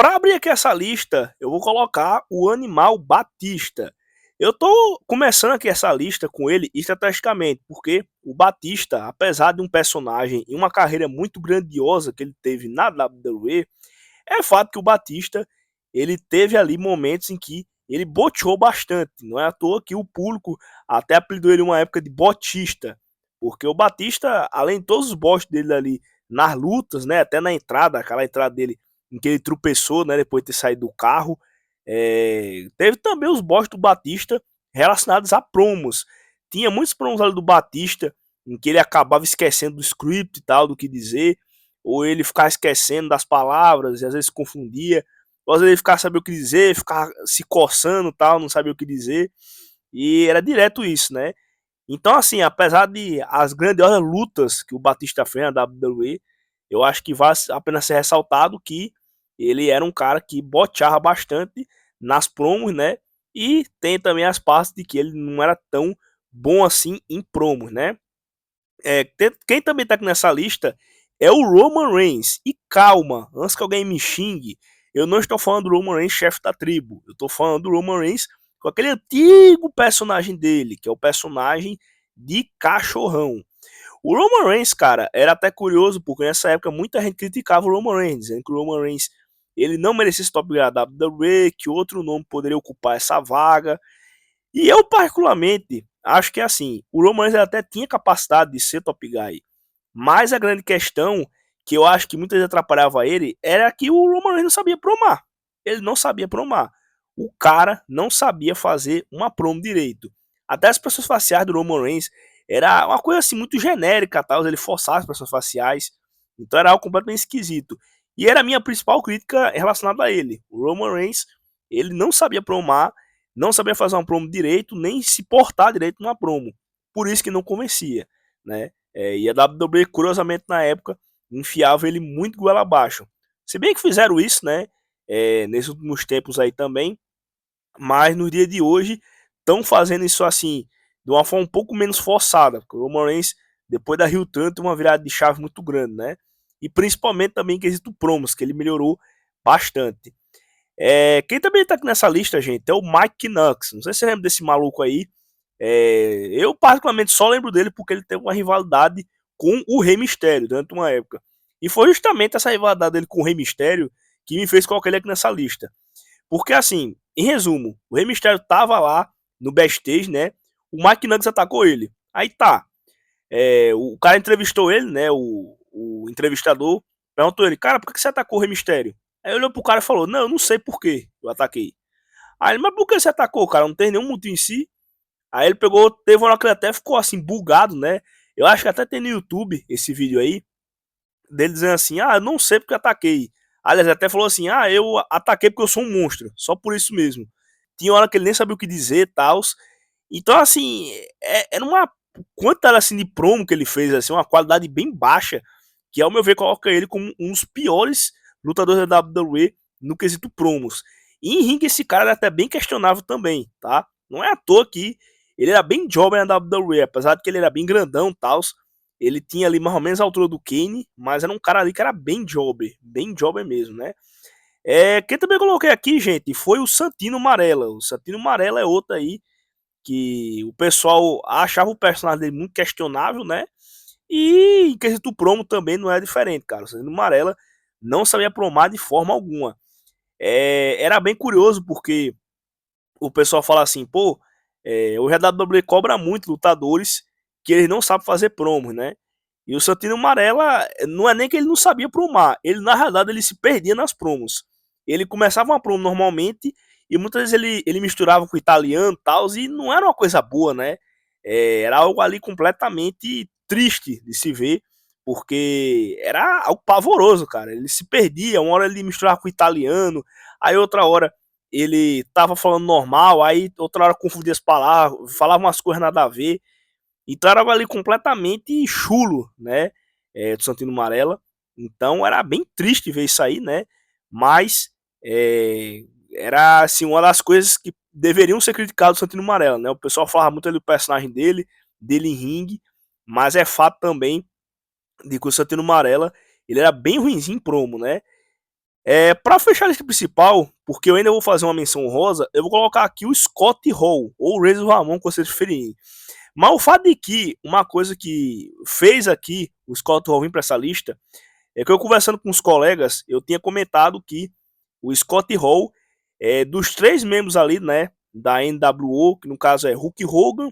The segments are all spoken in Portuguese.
Para abrir aqui essa lista, eu vou colocar o Animal Batista. Eu tô começando aqui essa lista com ele estrategicamente, porque o Batista, apesar de um personagem e uma carreira muito grandiosa que ele teve na WWE, é fato que o Batista, ele teve ali momentos em que ele boteou bastante. Não é à toa que o público até apelidou ele uma época de Botista, porque o Batista, além de todos os botes dele ali nas lutas, né, até na entrada, aquela entrada dele em que ele tropeçou, né, depois de ter saído do carro, teve também os botes do Batista relacionados a promos. Tinha muitos promos ali do Batista em que ele acabava esquecendo do script e tal, do que dizer, ou ele ficava esquecendo das palavras e às vezes se confundia, ou às vezes ele ficava sabendo o que dizer, ficava se coçando e tal, não sabia o que dizer, e era direto isso, né? Então, assim, apesar de as grandiosas lutas que o Batista fez na WWE, eu acho que vale a pena ser ressaltado que ele era um cara que boteava bastante nas promos, né? E tem também as partes de que ele não era tão bom assim em promos, né? Quem também tá aqui nessa lista é o Roman Reigns. E calma, antes que alguém me xingue, eu não estou falando do Roman Reigns, chefe da tribo. Eu estou falando do Roman Reigns com aquele antigo personagem dele, que é o personagem de cachorrão. O Roman Reigns, cara, era até curioso, porque nessa época muita gente criticava o Roman Reigns, dizendo que o Roman Reigns ele não merecia esse top da WWE, que outro nome poderia ocupar essa vaga. E eu, particularmente, acho que assim, o Roman Reigns até tinha capacidade de ser top guy, mas a grande questão que eu acho que muitas vezes atrapalhava ele era que o Roman Reigns não sabia promar. Ele não sabia promar. O cara não sabia fazer uma promo direito. Até as expressões faciais do Roman Reigns era uma coisa assim muito genérica, tal, ele forçava as expressões faciais. Então era algo completamente esquisito. E era a minha principal crítica relacionada a ele. O Roman Reigns, ele não sabia promar, não sabia fazer uma promo direito, nem se portar direito numa promo. Por isso que não convencia, né? E a WWE, curiosamente, na época, enfiava ele muito goela abaixo. Se bem que fizeram isso, né? Nesses últimos tempos aí também, mas no dia de hoje estão fazendo isso assim, de uma forma um pouco menos forçada, porque o Roman Reigns, depois da Rio Tanto, tem uma virada de chave muito grande, né? E principalmente também em quesito promos, que ele melhorou bastante. Quem também tá aqui nessa lista, gente, é o Mike Knox. Não sei se você lembra desse maluco aí. Eu, particularmente, só lembro dele porque ele teve uma rivalidade com o Rei Mistério durante uma época. E foi justamente essa rivalidade dele com o Rei Mistério que me fez colocar ele aqui nessa lista. Porque, assim, em resumo, o Rei Mistério tava lá no backstage, né? O Mike Knox atacou ele. Aí tá. O cara entrevistou ele, né? O entrevistador perguntou ele, cara, por que você atacou o Rei Mistério? Aí ele olhou pro cara e falou, não, eu não sei por que eu ataquei. Aí ele, mas por que você atacou, cara? Não tem nenhum motivo em si. Aí ele pegou, teve uma hora que ele até ficou assim, bugado, né? Eu acho que até tem no YouTube esse vídeo aí, dele dizendo assim, eu não sei porque eu ataquei. Aliás, ele até falou assim, eu ataquei porque eu sou um monstro, só por isso mesmo. Tinha hora que ele nem sabia o que dizer e tal. Então, assim, era uma quantidade assim, de promo que ele fez, assim, uma qualidade bem baixa, que ao meu ver coloca ele como um dos piores lutadores da WWE no quesito promos. E em ringue esse cara era até bem questionável também, tá? Não é à toa que ele era bem jovem na WWE, apesar de que ele era bem grandão e tal. Ele tinha ali mais ou menos a altura do Kane, mas era um cara ali que era bem jobber mesmo, né? Quem também coloquei aqui, gente, foi o Santino Marella. O Santino Marella é outro aí que o pessoal achava o personagem dele muito questionável, né? E em quesito promo também não é diferente, cara. O Santino Marella não sabia promar de forma alguma. Era bem curioso porque o pessoal fala assim, pô, hoje a WWE cobra muito lutadores que eles não sabem fazer promos, né? E o Santino Marella, não é nem que ele não sabia promar, ele na realidade ele se perdia nas promos. Ele começava uma promo normalmente e muitas vezes ele misturava com o italiano e tal, e não era uma coisa boa, né? Era algo ali completamente triste de se ver, porque era algo pavoroso, cara. Ele se perdia, uma hora ele misturava com o italiano, aí outra hora ele tava falando normal, aí outra hora confundia as palavras, falava umas coisas nada a ver. Então era ali completamente chulo, né? Do Santino Marella. Então era bem triste ver isso aí, né? Mas era assim uma das coisas que deveriam ser criticadas do Santino Marella, né? O pessoal falava muito ali do personagem dele em ringue, mas é fato também de que o Santino Marella ele era bem ruimzinho em promo, né? Para fechar a lista principal, porque eu ainda vou fazer uma menção honrosa, eu vou colocar aqui o Scott Hall, ou o Razor Ramon, que vocês preferirem. Mas o fato de que uma coisa que fez aqui o Scott Hall vir para essa lista é que eu conversando com os colegas, eu tinha comentado que o Scott Hall, dos três membros ali, né, da NWO, que no caso é Hulk Hogan,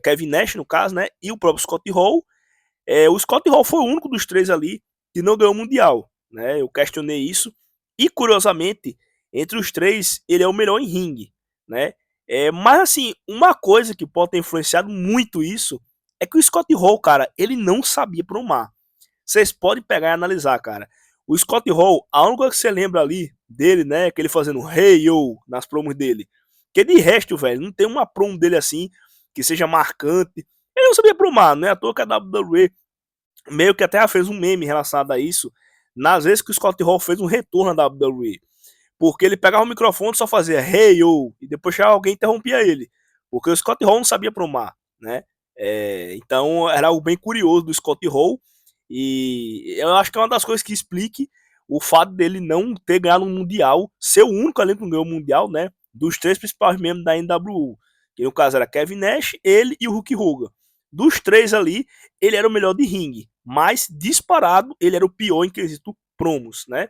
Kevin Nash, no caso, né, e o próprio Scott Hall, o Scott Hall foi o único dos três ali que não ganhou o Mundial, né, eu questionei isso, e curiosamente, entre os três, ele é o melhor em ringue, né, mas assim, uma coisa que pode ter influenciado muito isso, é que o Scott Hall, cara, ele não sabia promar. Vocês podem pegar e analisar, cara. O Scott Hall, a única que você lembra ali dele, né? Que ele fazendo hey yo nas promos dele. Que de resto, velho, não tem uma promo dele assim que seja marcante. Ele não sabia promar, né? À toa que a WWE meio que até fez um meme relacionado a isso. Nas vezes que o Scott Hall fez um retorno na WWE. Porque ele pegava o microfone e só fazia hey yo. E depois chegava alguém e interrompia ele. Porque o Scott Hall não sabia promar, né? Então era algo bem curioso do Scott Hall. E eu acho que é uma das coisas que explique o fato dele não ter ganhado um Mundial, ser o único ali que não ganhou o Mundial, né? Dos três principais membros da NWO. Que no caso era Kevin Nash, ele e o Hulk Hogan. Dos três ali, ele era o melhor de ringue. Mas disparado, ele era o pior em quesito promos, né?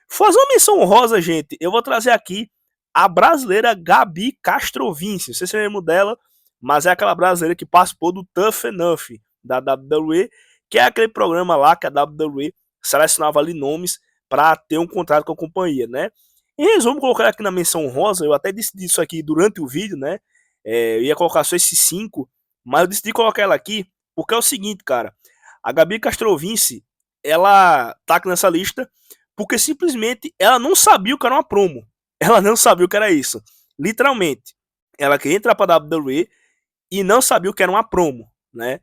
Fazer uma menção honrosa, gente, eu vou trazer aqui a brasileira Gabi Castrovinci. Não sei se você lembra dela, mas é aquela brasileira que participou do Tough Enough da WWE, que é aquele programa lá que a WWE selecionava ali nomes para ter um contrato com a companhia, né? Em resumo, colocar aqui na menção honrosa, eu até decidi isso aqui durante o vídeo, né? Eu ia colocar só esses cinco, mas eu decidi colocar ela aqui porque é o seguinte, cara. A Gabi Castrovinci, ela tá aqui nessa lista porque simplesmente ela não sabia o que era uma promo. Ela não sabia o que era isso. Literalmente. Ela queria entrar para a WWE e não sabia o que era uma promo, né?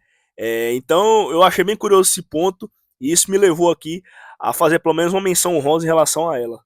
Então eu achei bem curioso esse ponto e isso me levou aqui a fazer pelo menos uma menção honrosa em relação a ela.